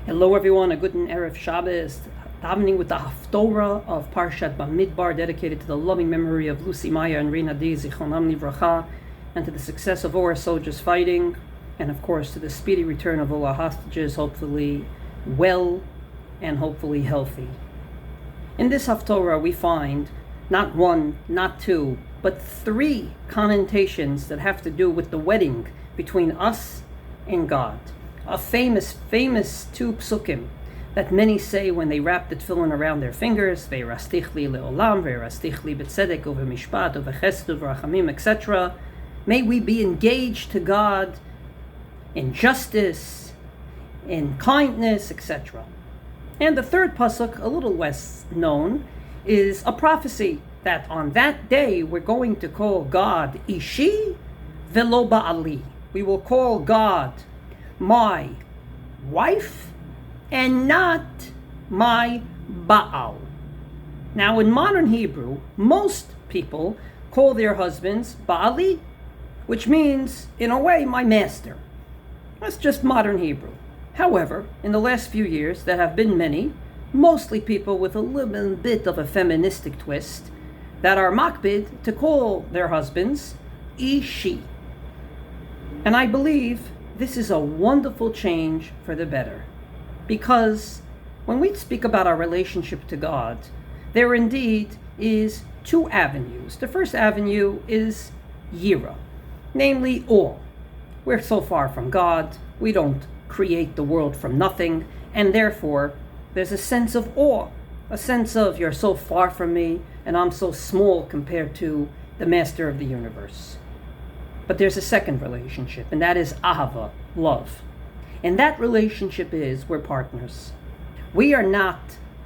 Hello everyone, a good Erev Shabbos. Davening with the Haftorah of Parshat Bamidbar, dedicated to the loving memory of Lucy Maya and Reina D. Zichronam Livracha, and to the success of all our soldiers fighting, and of course to the speedy return of all our hostages, hopefully well and hopefully healthy. In this Haftorah we find not one, not two, but three connotations that have to do with the wedding between us and God. A famous two psukim that many say when they wrap the tefillin around their fingers, ve'irastich li le'olam, ve'irastich li b'tzedek, u'v'mishpat, u'v'chesed, u'v'rachamim, etc. May we be engaged to God in justice, in kindness, etc. And the third pasuk, a little less known, is a prophecy that on that day we're going to call God Ishi velo ba'ali. We will call God my wife and not my Baal. Now in modern Hebrew, most people call their husbands Baali, which means, in a way, my master. That's just modern Hebrew. However, in the last few years, there have been many, mostly people with a little bit of a feministic twist, that are makbid to call their husbands Ishi. And I believe this is a wonderful change for the better, because when we speak about our relationship to God, there indeed is two avenues. The first avenue is yira, namely awe. We're so far from God, we don't create the world from nothing, and therefore there's a sense of awe, a sense of you're so far from me and I'm so small compared to the master of the universe. But there's a second relationship, and that is ahava, love. And that relationship is we're partners. We are not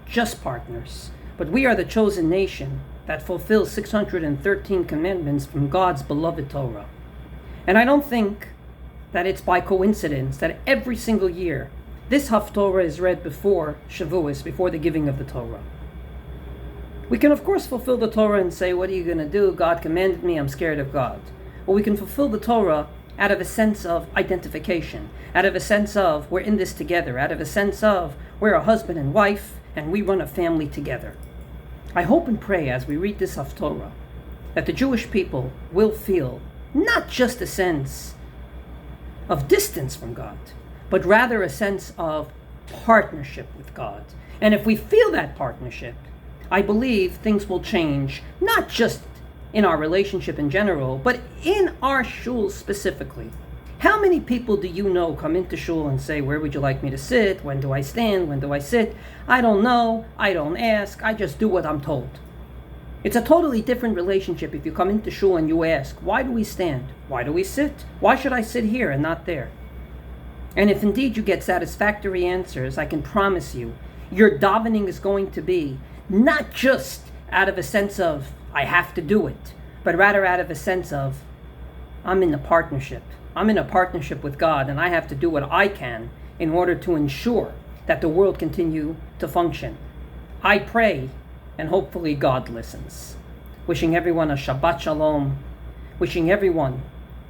just partners, but we are the chosen nation that fulfills 613 commandments from God's beloved Torah. And I don't think that it's by coincidence that every single year this Haftorah is read before Shavuos, before the giving of the Torah. We can of course fulfill the Torah and say, what are you going to do? God commanded me, I'm scared of God. Or we can fulfill the Torah out of a sense of identification, out of a sense of we're in this together, out of a sense of we're a husband and wife and we run a family together. I hope and pray as we read this Haftorah that the Jewish people will feel not just a sense of distance from God, but rather a sense of partnership with God. And if we feel that partnership, I believe things will change, not just in our relationship in general, but in our shul specifically. How many people do you know come into shul and say, where would you like me to sit? When do I stand? When do I sit? I don't know. I don't ask. I just do what I'm told. It's a totally different relationship if you come into shul and you ask, why do we stand? Why do we sit? Why should I sit here and not there? And if indeed you get satisfactory answers, I can promise you, your davening is going to be not just out of a sense of, I have to do it, but rather out of a sense of, I'm in a partnership. I'm in a partnership with God, and I have to do what I can in order to ensure that the world continue to function. I pray, and hopefully God listens. Wishing everyone a Shabbat Shalom. Wishing everyone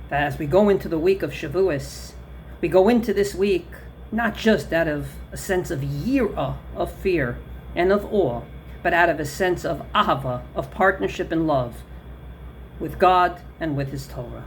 that as we go into the week of Shavuos, we go into this week not just out of a sense of yira, of fear, and of awe, but out of a sense of ahava, of partnership and love with God and with His Torah.